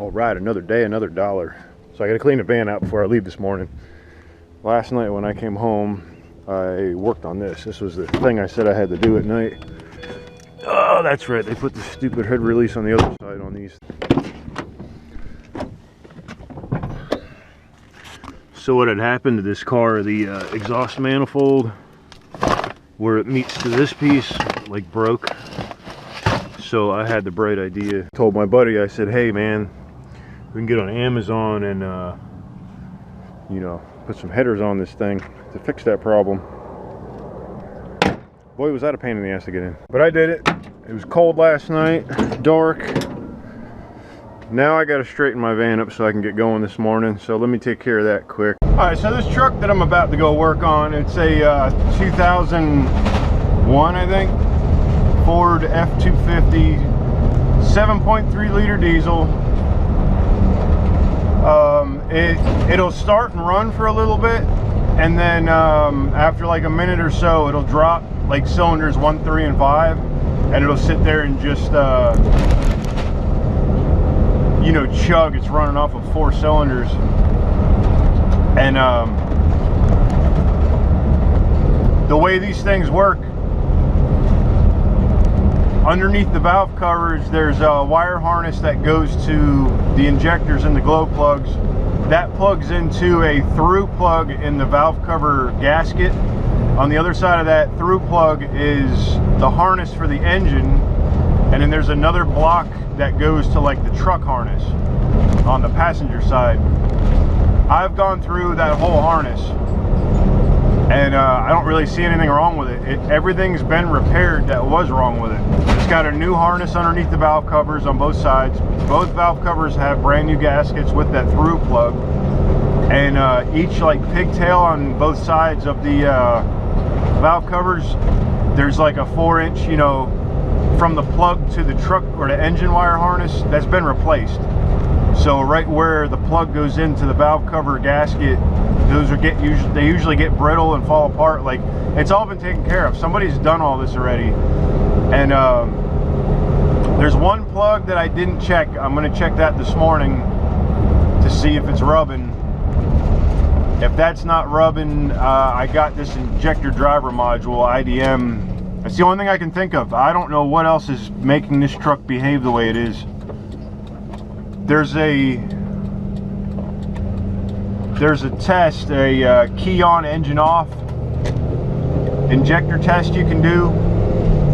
All right, another day, another dollar. So I got to clean the van out before I leave this morning. Last night when I came home, I worked on this. This was the thing I said I had to do at night. Oh, that's right. They put the stupid head release on the other side on these. So what had happened to this car, the exhaust manifold, where it meets to this piece, like broke. So I had the bright idea. Told my buddy, I said, hey man, we can get on Amazon and, you know, put some headers on this thing to fix that problem. Boy, was that a pain in the ass to get in. But I did it. It was cold last night, dark. Now I gotta straighten my van up so I can get going this morning. So let me take care of that quick. All right, so this truck that I'm about to go work on, it's a 2001, I think, Ford F-250, 7.3 liter diesel. It'll start and run for a little bit, and then after like a minute or so, it'll drop like cylinders 1, 3, and 5, and it'll sit there and just you know, chug. It's running off of 4 cylinders, and the way these things work, underneath the valve covers there's a wire harness that goes to the injectors and the glow plugs. That plugs into a through plug in the valve cover gasket. On the other side of that through plug is the harness for the engine, and then there's another block that goes to like the truck harness on the passenger side. I've gone through that whole harness, and I don't really see anything wrong with it. Everything's been repaired that was wrong with it. It's got a new harness underneath the valve covers on both sides. Both valve covers have brand new gaskets with that through plug, and each like pigtail on both sides of the valve covers, there's like a 4-inch, you know, from the plug to the truck or the engine wire harness, that's been replaced. So right where the plug goes into the valve cover gasket, those are they usually get brittle and fall apart. Like, it's all been taken care of. Somebody's done all this already. And there's one plug that I didn't check. I'm going to check that this morning to see if it's rubbing. If that's not rubbing, I got this injector driver module, IDM. That's the only thing I can think of. I don't know what else is making this truck behave the way it is. There's a test, a key on, engine off injector test you can do.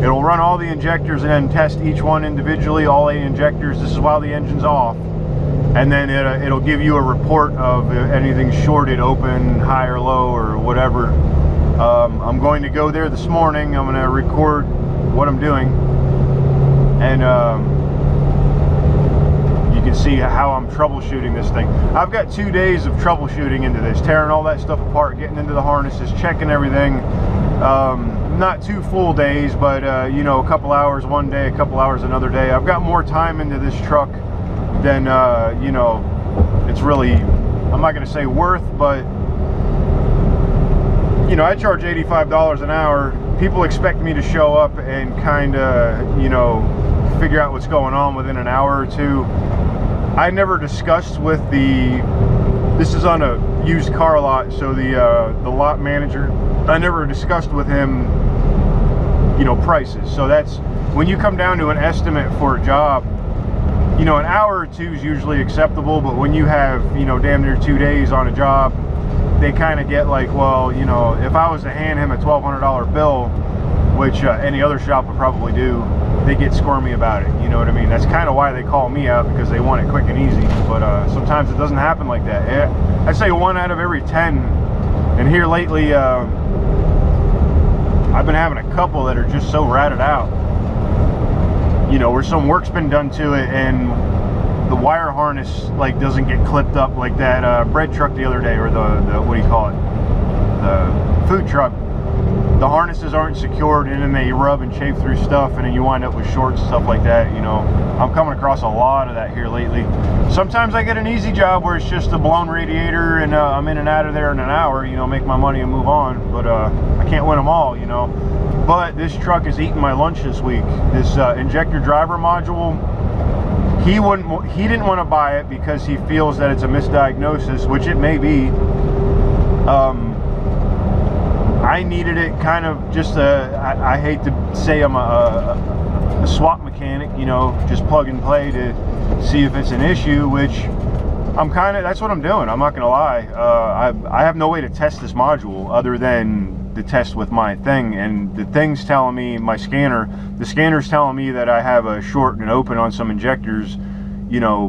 It'll run all the injectors and then test each one individually, all 8 injectors. This is while the engine's off. And then it'll give you a report of if anything's shorted, open, high or low, or whatever. I'm going to go there this morning. I'm going to record what I'm doing, and you can see how I'm troubleshooting this thing. I've got 2 days of troubleshooting into this, tearing all that stuff apart, getting into the harnesses, checking everything. Not 2 full days, but you know, a couple hours one day, a couple hours another day. I've got more time into this truck than you know, it's really, I'm not going to say worth, but you know, I charge $85 an hour. People expect me to show up and kind of, you know, figure out what's going on within an hour or 2. I never discussed with this is on a used car lot, so the lot manager, I never discussed with him, you know, prices. So that's, when you come down to an estimate for a job, you know, an hour or 2 is usually acceptable, but when you have, you know, damn near 2 days on a job, they kind of get like, well, you know, if I was to hand him a $1,200 bill, which any other shop would probably do, they get squirmy about it. You know what I mean? That's kind of why they call me out, because they want it quick and easy. But sometimes it doesn't happen like that. I'd say 1 out of every 10. And here lately, I've been having a couple that are just so ratted out. You know, where some work's been done to it, and the wire harness like doesn't get clipped up, like that bread truck the other day, or the what do you call it, the food truck. The harnesses aren't secured, and then they rub and chafe through stuff, and then you wind up with shorts and stuff like that. You know, I'm coming across a lot of that here lately. Sometimes I get an easy job where it's just a blown radiator, and I'm in and out of there in an hour, you know, make my money and move on. But I can't win them all, you know. But this truck is eating my lunch this week. This injector driver module, he didn't want to buy it because he feels that it's a misdiagnosis, which it may be. I needed it kind of just I hate to say I'm a swap mechanic, you know, just plug and play to see if it's an issue, which I'm that's what I'm doing. I'm not gonna lie. I have no way to test this module other than the test with my thing, and the thing's telling me, the scanner's telling me that I have a short and open on some injectors, you know,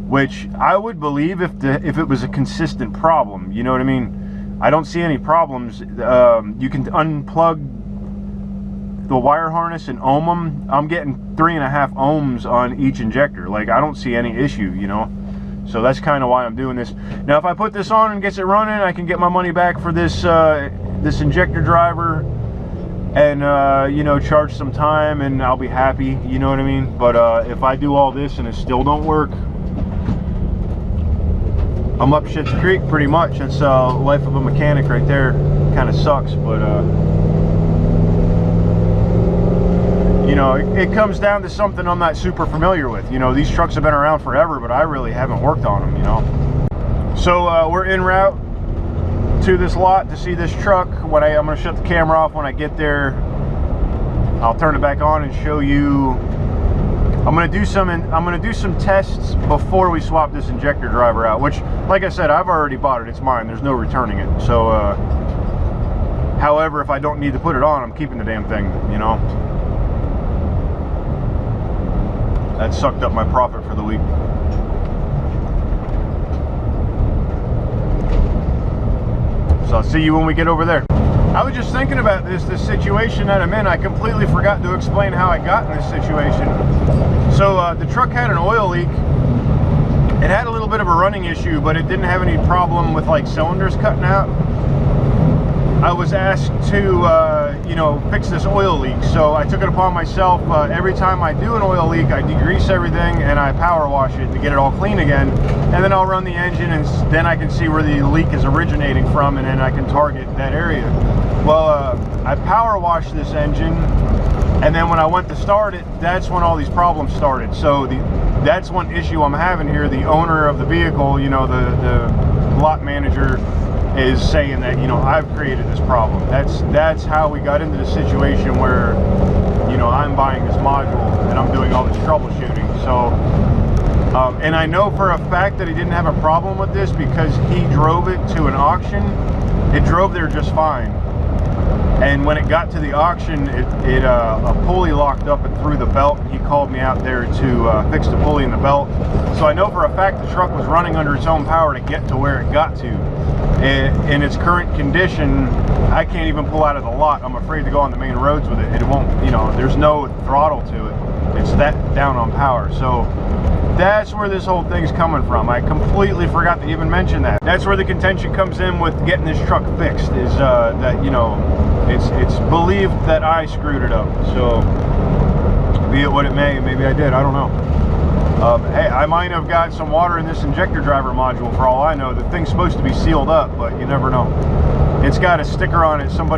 which I would believe if it was a consistent problem, you know what I mean? I don't see any problems. You can unplug the wire harness and ohm them. I'm getting 3.5 ohms on each injector. Like, I don't see any issue, you know? So that's kind of why I'm doing this. Now, if I put this on and gets it running, I can get my money back for this this injector driver and, you know, charge some time, and I'll be happy, you know what I mean? But if I do all this and it still don't work, I'm up shit's creek pretty much. It's life of a mechanic right there. Kind of sucks, but you know, it comes down to something I'm not super familiar with. You know, these trucks have been around forever, but I really haven't worked on them, you know. So we're en route to this lot to see this truck. I'm gonna shut the camera off when I get there. I'll turn it back on and show you. I'm gonna do some tests before we swap this injector driver out, which, like I said, I've already bought it. It's mine. There's no returning it. So however, if I don't need to put it on, I'm keeping the damn thing, you know. That sucked up my profit for the week. So I'll see you when we get over there. I was just thinking about this situation that I'm in. I completely forgot to explain how I got in this situation. So the truck had an oil leak. It had a little bit of a running issue, but it didn't have any problem with like cylinders cutting out. I was asked to, you know, fix this oil leak. So I took it upon myself. Every time I do an oil leak, I degrease everything and I power wash it to get it all clean again. And then I'll run the engine, and then I can see where the leak is originating from, and then I can target that area. Well, I power washed this engine, and then when I went to start it, that's when all these problems started. So that's one issue I'm having here. The owner of the vehicle, you know, the lot manager, is saying that, you know, I've created this problem. That's how we got into the situation where, you know, I'm buying this module and I'm doing all this troubleshooting. So, and I know for a fact that he didn't have a problem with this because he drove it to an auction. It drove there just fine. And when it got to the auction, a pulley locked up and through the belt. He called me out there to fix the pulley in the belt. So I know for a fact the truck was running under its own power to get to where it got to. In its current condition, I can't even pull out of the lot. I'm afraid to go on the main roads with it. It won't, you know, there's no throttle to it. It's that down on power. So that's where this whole thing's coming from. I completely forgot to even mention that. That's where the contention comes in with getting this truck fixed, is that, you know, it's believed that I screwed it up. So be it what it may, maybe I did, I don't know. Hey, I might have got some water in this injector driver module for all I know. The thing's supposed to be sealed up, but you never know. It's got a sticker on it. Some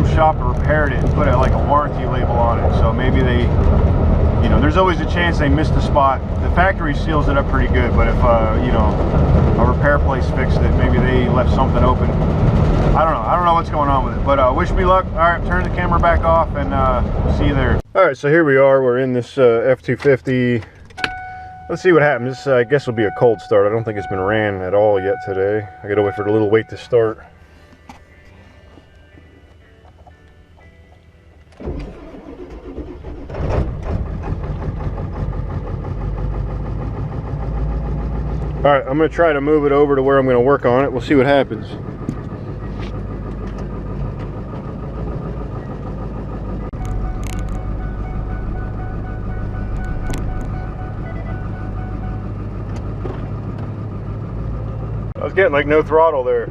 shop repaired it and put like a warranty label on it. So maybe they, you know, there's always a chance they missed a spot. The factory seals it up pretty good, but if, you know, a repair place fixed it, maybe they left something open. I don't know what's going on with it, but wish me luck. All right, turn the camera back off and see you there. All right, so here we are. We're in this F-250. Let's see what happens. This, I guess, will be a cold start. I don't think it's been ran at all yet today. I gotta wait for the little wait to start. All right, I'm gonna try to move it over to where I'm gonna work on it. We'll see what happens. I was getting like no throttle there.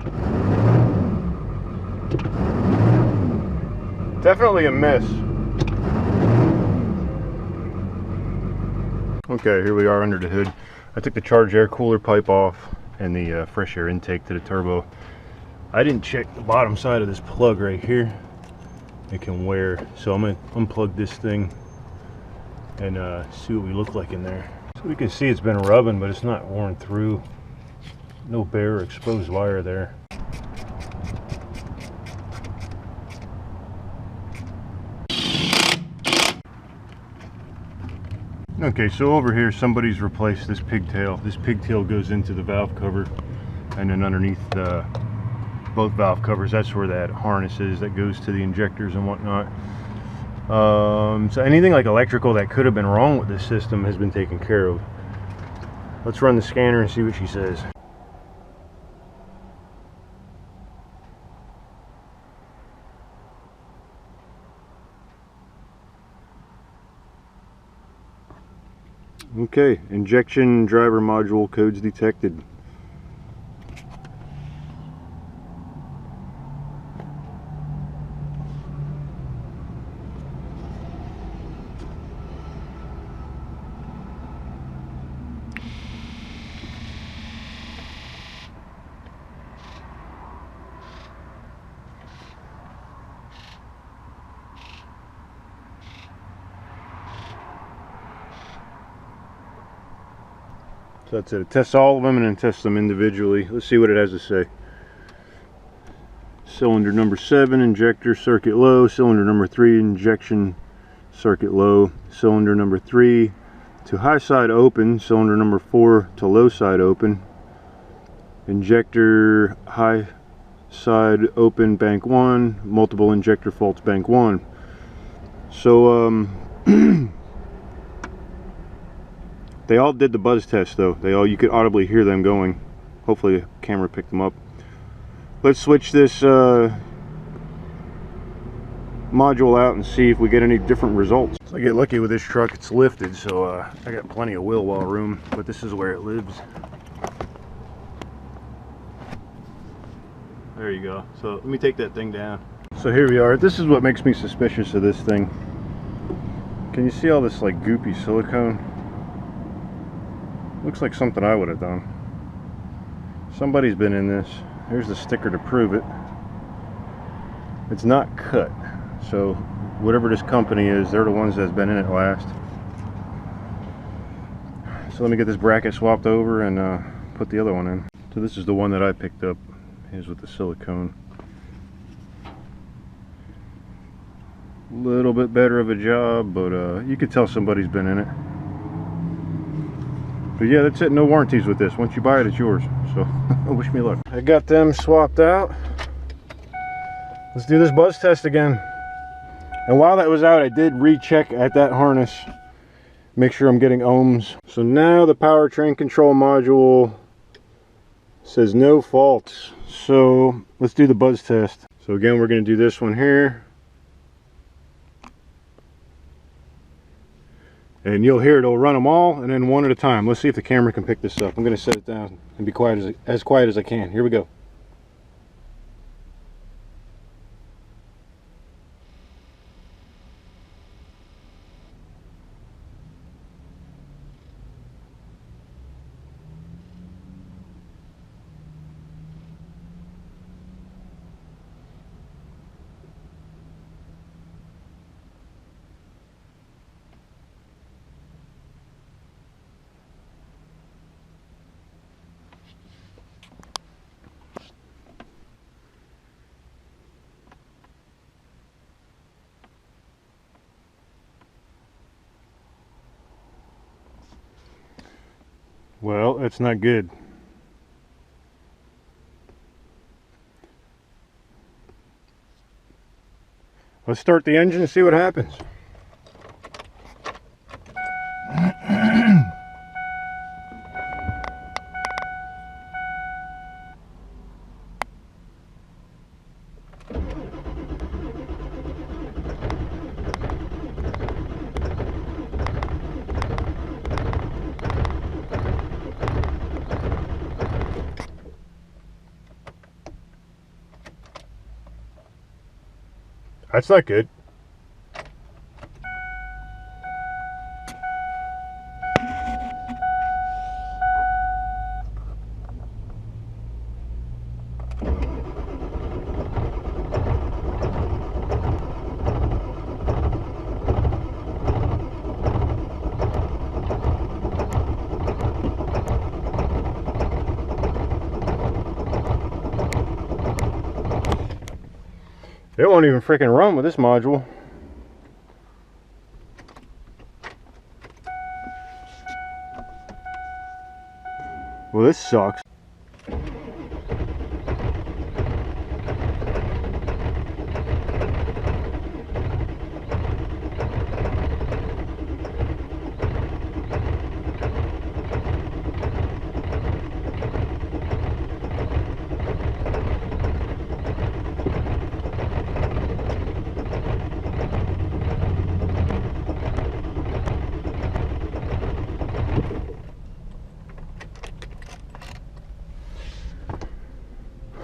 Definitely a miss. Okay, here we are under the hood. I took the charged air cooler pipe off and the fresh air intake to the turbo. I didn't check the bottom side of this plug right here. It can wear, so I'm gonna unplug this thing and see what we look like in there. So we can see it's been rubbing, but it's not worn through. No bare or exposed wire there. Okay, so over here somebody's replaced this pigtail. This pigtail goes into the valve cover, and then underneath both valve covers, that's where that harness is that goes to the injectors and whatnot. So anything like electrical that could have been wrong with this system has been taken care of. Let's run the scanner and see what she says. Okay, injection driver module codes detected. So that's it. It tests all of them and then tests them individually. Let's see what it has to say. Cylinder number 7, injector circuit low. Cylinder number 3, injection circuit low. Cylinder number 3 to high side open. Cylinder number 4 to low side open. Injector high side open, bank 1. Multiple injector faults, bank 1. So they all did the buzz test though. You could audibly hear them going. Hopefully the camera picked them up. Let's switch this module out and see if we get any different results. So I get lucky with this truck, it's lifted, so I got plenty of wheel well room, but this is where it lives. There you go. So let me take that thing down. So here we are. This is what makes me suspicious of this thing. Can you see all this like goopy silicone? Looks like something I would have done. Somebody's been in this. Here's the sticker to prove it. It's not cut. So whatever this company is, they're the ones that's been in it last. So let me get this bracket swapped over and put the other one in. So this is the one that I picked up. Here's with the silicone. A little bit better of a job, but you could tell somebody's been in it. But yeah, that's it. No warranties with this. Once you buy it, it's yours. So wish me luck. I got them swapped out. Let's do this buzz test again. And while that was out, I did recheck at that harness. Make sure I'm getting ohms. So now the powertrain control module says no faults. So let's do the buzz test. So again, we're going to do this one here. And you'll hear it'll run them all and then one at a time. Let's see if the camera can pick this up. I'm going to set it down and be quiet as quiet as I can. Here we go. Well, that's not good. Let's start the engine and see what happens. That's not good. It won't even freaking run with this module. Well, this sucks.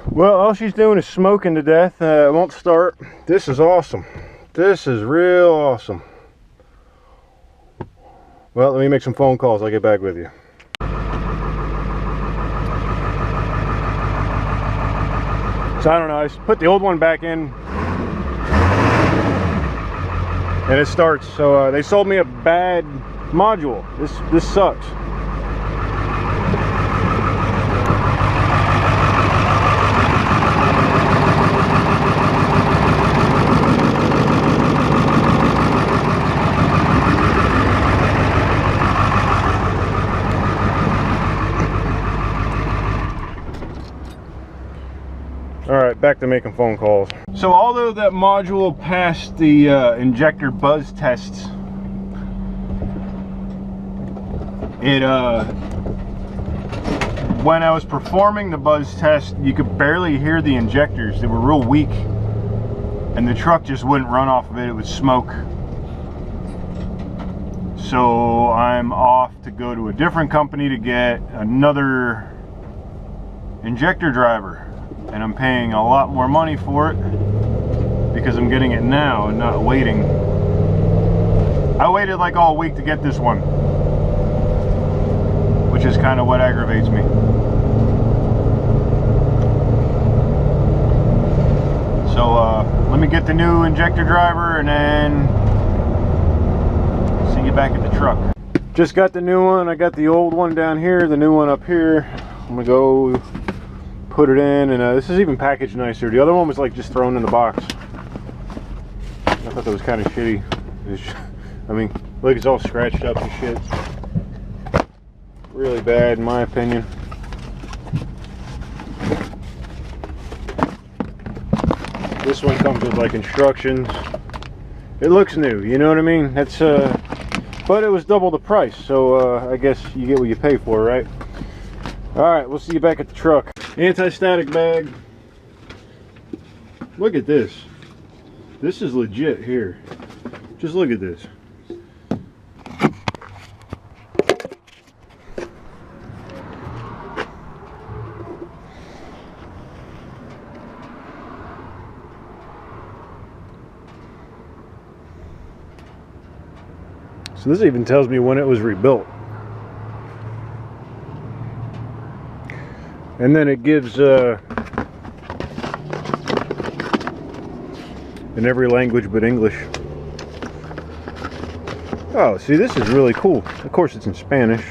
Well, all she's doing is smoking to death. It won't start. This is awesome. This is real awesome. Well, let me make some phone calls. I'll get back with you. So I don't know. I just put the old one back in, and it starts. So they sold me a bad module. This sucks. Alright, back to making phone calls. So although that module passed the injector buzz tests, when I was performing the buzz test, you could barely hear the injectors. They were real weak, and the truck just wouldn't run off of it. It would smoke. So I'm off to go to a different company to get another injector driver. And I'm paying a lot more money for it because I'm getting it now and not waiting. I waited like all week to get this one, which is kind of what aggravates me. So let me get the new injector driver and then see you back at the truck. Just got the new one. I got the old one down here, the new one up here. I'm gonna go put it in, and this is even packaged nicer. The other one was like just thrown in the box. I thought that was kind of shitty. I mean, look, it's all scratched up and shit. Really bad in my opinion. This one comes with like instructions. It looks new, you know what I mean? That's but it was double the price, so I guess you get what you pay for, right? Alright, we'll see you back at the truck. Anti-static bag. Look at this. This is legit here. Just look at this. So this even tells me when it was rebuilt. And then it gives in every language but English. Oh, see, this is really cool. Of course it's in Spanish.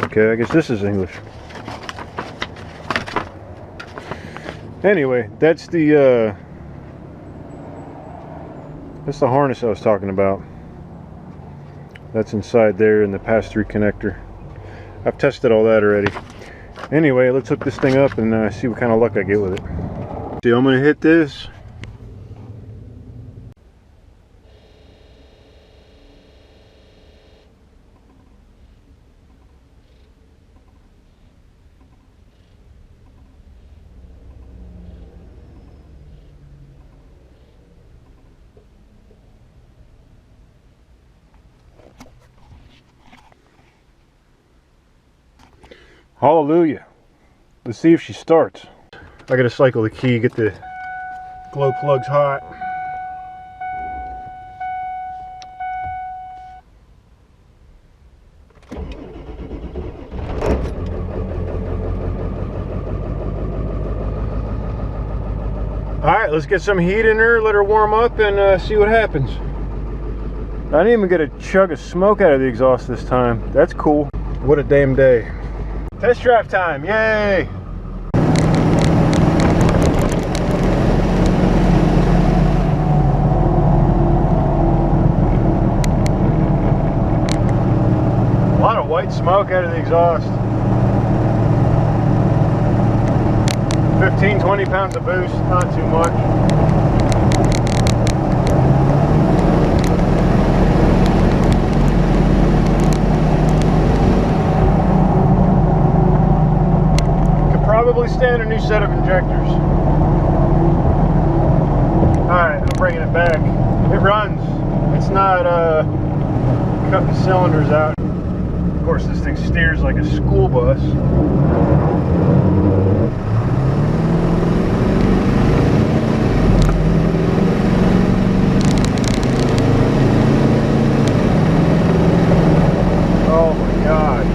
Okay, I guess this is English. Anyway, that's the harness I was talking about. That's inside there in the pass-through connector. I've tested all that already. Anyway, let's hook this thing up and see what kind of luck I get with it. See, I'm gonna hit this. Hallelujah. Let's see if she starts. I gotta cycle the key, get the glow plugs hot. Alright, let's get some heat in her, let her warm up, and see what happens. I didn't even get a chug of smoke out of the exhaust this time. That's cool. What a damn day. Test drive time, yay! A lot of white smoke out of the exhaust. 15-20 pounds of boost, not too much. Probably stand a new set of injectors. Alright, I'm bringing it back. It runs. It's not cutting cylinders out. Of course, this thing steers like a school bus. Oh my God.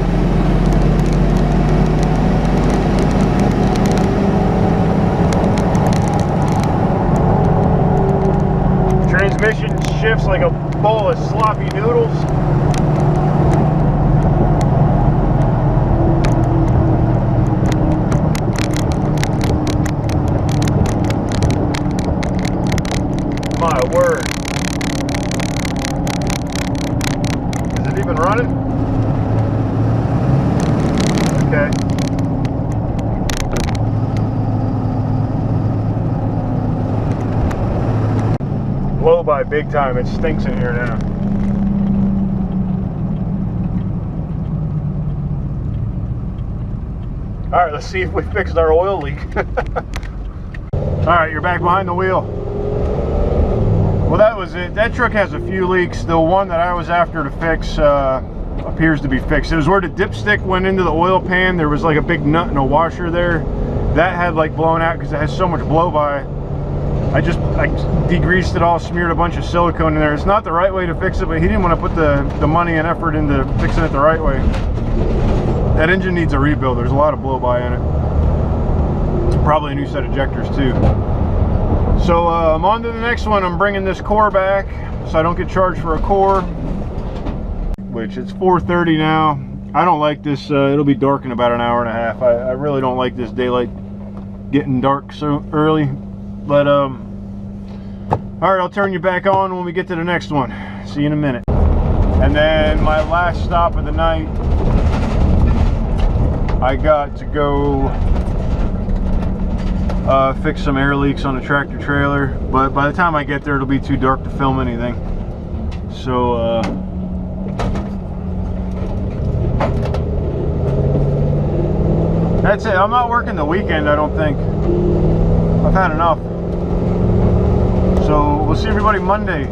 Transmission shifts like a bowl of sloppy noodles. My word. Is it even running? Okay. Blow by big time. It stinks in here now. Alright, let's see if we fixed our oil leak. Alright, you're back behind the wheel. Well, that was it. That truck has a few leaks. The one that I was after to fix appears to be fixed. It was where the dipstick went into the oil pan. There was like a big nut and a washer there. That had like blown out because it has so much blow by. I degreased it all, smeared a bunch of silicone in there. It's not the right way to fix it, but he didn't want to put the money and effort into fixing it the right way. That engine needs a rebuild. There's a lot of blow-by in it. Probably a new set of ejectors too. So I'm on to the next one. I'm bringing this core back so I don't get charged for a core, which it's 4:30 now. I don't like this. It'll be dark in about an hour and a half. I really don't like this daylight getting dark so early. But all right, I'll turn you back on when we get to the next one. See you in a minute. And then my last stop of the night, I got to go fix some air leaks on the tractor trailer, but by the time I get there it'll be too dark to film anything. So that's it. I'm not working the weekend, I don't think. I've had enough. So we'll see everybody Monday.